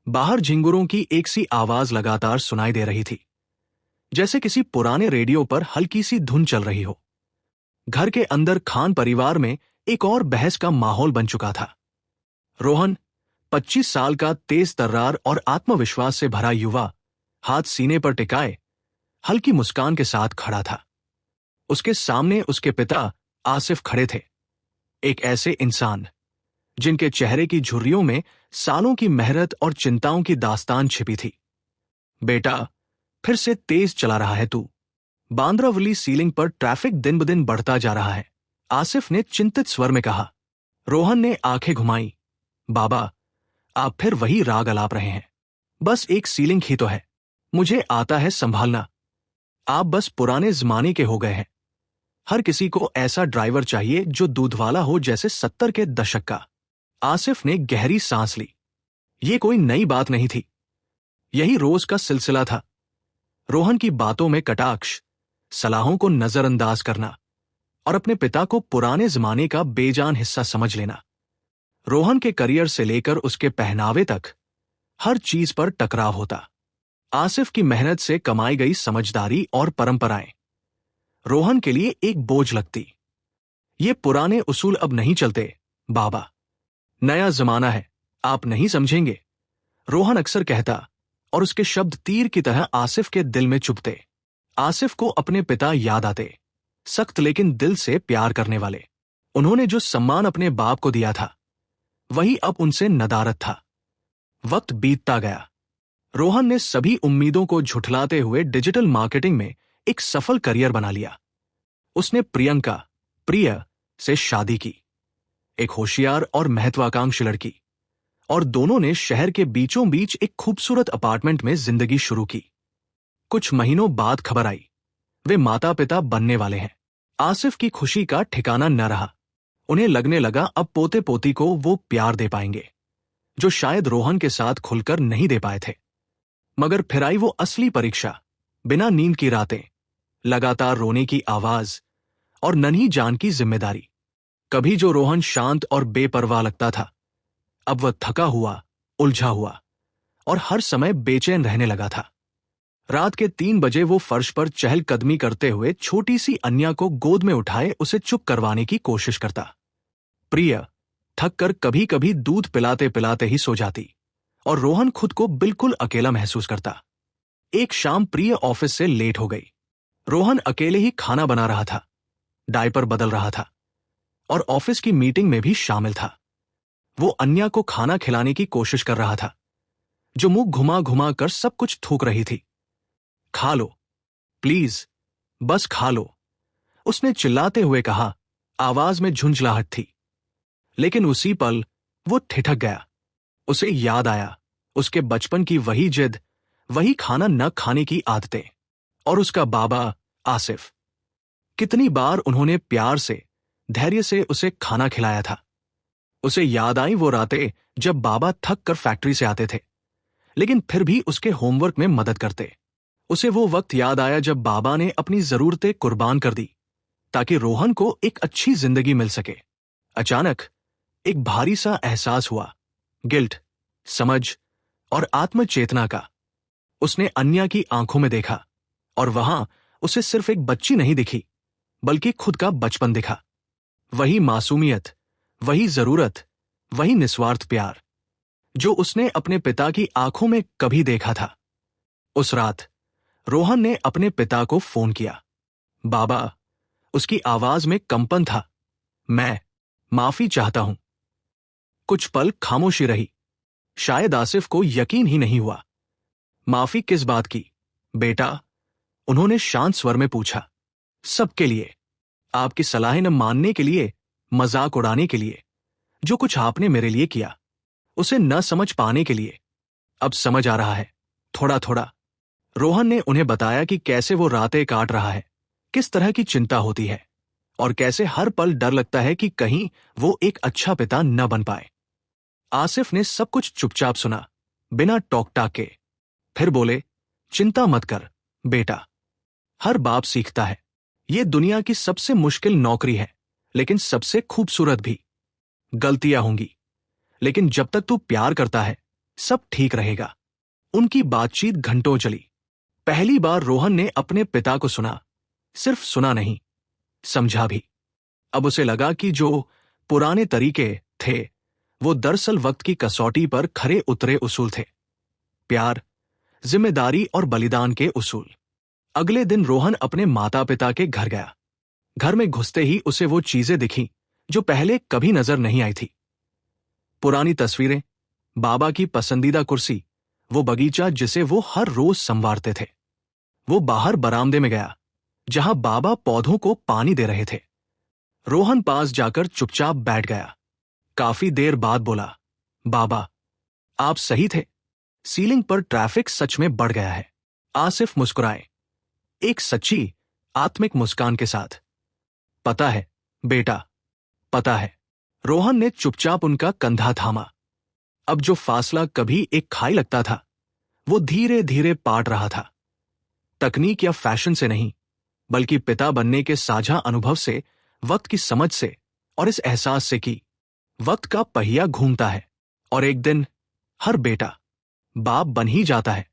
बाहर झिंगुरों की एक सी आवाज लगातार सुनाई दे रही थी, जैसे किसी पुराने रेडियो पर हल्की सी धुन चल रही हो। घर के अंदर खान परिवार में एक और बहस का माहौल बन चुका था। रोहन, 25 साल का तेज तर्रार और आत्मविश्वास से भरा युवा, हाथ सीने पर टिकाए हल्की मुस्कान के साथ खड़ा था। उसके सामने उसके पिता आसिफ खड़े थे, एक ऐसे इंसान जिनके चेहरे की झुर्रियों में सालों की मेहनत और चिंताओं की दास्तान छिपी थी। बेटा, फिर से तेज चला रहा है तू। बांद्रावली सीलिंग पर ट्रैफिक दिन ब दिन बढ़ता जा रहा है, आसिफ ने चिंतित स्वर में कहा। रोहन ने आंखें घुमाई। बाबा, आप फिर वही राग अलाप रहे हैं। बस एक सीलिंग ही तो है, मुझे आता है संभालना। आप बस पुराने जमाने के हो गए हैं। हर किसी को ऐसा ड्राइवर चाहिए जो दूधवाला हो, जैसे 70 के दशक का। आसिफ ने गहरी सांस ली। ये कोई नई बात नहीं थी, यही रोज का सिलसिला था। रोहन की बातों में कटाक्ष, सलाहों को नजरअंदाज करना और अपने पिता को पुराने जमाने का बेजान हिस्सा समझ लेना। रोहन के करियर से लेकर उसके पहनावे तक हर चीज पर टकराव होता। आसिफ की मेहनत से कमाई गई समझदारी और परंपराएं रोहन के लिए एक बोझ लगती। ये पुराने उसूल अब नहीं चलते बाबा, नया जमाना है, आप नहीं समझेंगे, रोहन अक्सर कहता, और उसके शब्द तीर की तरह आसिफ के दिल में चुभते। आसिफ को अपने पिता याद आते, सख्त लेकिन दिल से प्यार करने वाले। उन्होंने जो सम्मान अपने बाप को दिया था, वही अब उनसे नदारद था। वक्त बीतता गया। रोहन ने सभी उम्मीदों को झुठलाते हुए डिजिटल मार्केटिंग में एक सफल करियर बना लिया। उसने प्रिय से शादी की, एक होशियार और महत्वाकांक्षी लड़की, और दोनों ने शहर के बीचों बीच एक खूबसूरत अपार्टमेंट में जिंदगी शुरू की। कुछ महीनों बाद खबर आई, वे माता पिता बनने वाले हैं। आसिफ की खुशी का ठिकाना न रहा। उन्हें लगने लगा अब पोते पोती को वो प्यार दे पाएंगे जो शायद रोहन के साथ खुलकर नहीं दे पाए थे। मगर फिर आई वो असली परीक्षा। बिना नींद की रातें, लगातार रोने की आवाज और नन्ही जान की जिम्मेदारी। कभी जो रोहन शांत और बेपरवाह लगता था, अब वह थका हुआ, उलझा हुआ और हर समय बेचैन रहने लगा था। रात के 3 बजे वो फर्श पर चहलकदमी करते हुए छोटी सी अन्या को गोद में उठाए उसे चुप करवाने की कोशिश करता। प्रिय थक कर कभी कभी दूध पिलाते पिलाते ही सो जाती और रोहन खुद को बिल्कुल अकेला महसूस करता। एक शाम प्रिय ऑफिस से लेट हो गई। रोहन अकेले ही खाना बना रहा था, डायपर बदल रहा था और ऑफिस की मीटिंग में भी शामिल था। वो अन्या को खाना खिलाने की कोशिश कर रहा था, जो मुंह घुमा घुमा कर सब कुछ थूक रही थी। खा लो प्लीज, बस खा लो, उसने चिल्लाते हुए कहा। आवाज में झुंझलाहट थी, लेकिन उसी पल वो ठिठक गया। उसे याद आया उसके बचपन की वही जिद, वही खाना न खाने की आदतें, और उसका बाबा आसिफ। कितनी बार उन्होंने प्यार से, धैर्य से उसे खाना खिलाया था। उसे याद आई वो रातें जब बाबा थक कर फैक्ट्री से आते थे, लेकिन फिर भी उसके होमवर्क में मदद करते। उसे वो वक्त याद आया जब बाबा ने अपनी जरूरतें कुर्बान कर दी ताकि रोहन को एक अच्छी जिंदगी मिल सके। अचानक एक भारी सा एहसास हुआ, गिल्ट, समझ और आत्मचेतना का। उसने अन्या की आंखों में देखा और वहां उसे सिर्फ एक बच्ची नहीं दिखी, बल्कि खुद का बचपन दिखा। वही मासूमियत, वही जरूरत, वही निस्वार्थ प्यार जो उसने अपने पिता की आंखों में कभी देखा था। उस रात रोहन ने अपने पिता को फोन किया। बाबा, उसकी आवाज में कंपन था। मैं माफी चाहता हूं। कुछ पल खामोशी रही। शायद आसिफ को यकीन ही नहीं हुआ। माफी किस बात की बेटा? उन्होंने शांत स्वर में पूछा। सबके लिए, आपकी सलाहें न मानने के लिए, मजाक उड़ाने के लिए, जो कुछ आपने मेरे लिए किया, उसे न समझ पाने के लिए। अब समझ आ रहा है, थोड़ा थोड़ा। रोहन ने उन्हें बताया कि कैसे वो रातें काट रहा है, किस तरह की चिंता होती है और कैसे हर पल डर लगता है कि कहीं वो एक अच्छा पिता न बन पाए। आसिफ ने सब कुछ चुपचाप सुना, बिना टोक टाक के। फिर बोले, चिंता मत कर बेटा, हर बाप सीखता है। ये दुनिया की सबसे मुश्किल नौकरी है, लेकिन सबसे खूबसूरत भी। गलतियां होंगी, लेकिन जब तक तू प्यार करता है, सब ठीक रहेगा। उनकी बातचीत घंटों चली। पहली बार रोहन ने अपने पिता को सुना, सिर्फ सुना नहीं, समझा भी। अब उसे लगा कि जो पुराने तरीके थे वो दरअसल वक्त की कसौटी पर खरे उतरे उसूल थे। प्यार, जिम्मेदारी और बलिदान के उसूल। अगले दिन रोहन अपने माता पिता के घर गया। घर में घुसते ही उसे वो चीजें दिखीं जो पहले कभी नजर नहीं आई थी। पुरानी तस्वीरें, बाबा की पसंदीदा कुर्सी, वो बगीचा जिसे वो हर रोज संवारते थे। वो बाहर बरामदे में गया जहां बाबा पौधों को पानी दे रहे थे। रोहन पास जाकर चुपचाप बैठ गया। काफी देर बाद बोला, बाबा, आप सही थे। सीलिंग पर ट्रैफिक सच में बढ़ गया है। आसिफ मुस्कुराए, एक सच्ची आत्मिक मुस्कान के साथ। पता है बेटा, पता है। रोहन ने चुपचाप उनका कंधा थामा। अब जो फासला कभी एक खाई लगता था वो धीरे धीरे पाट रहा था। तकनीक या फैशन से नहीं, बल्कि पिता बनने के साझा अनुभव से, वक्त की समझ से और इस एहसास से कि वक्त का पहिया घूमता है और एक दिन हर बेटा बाप बन ही जाता है।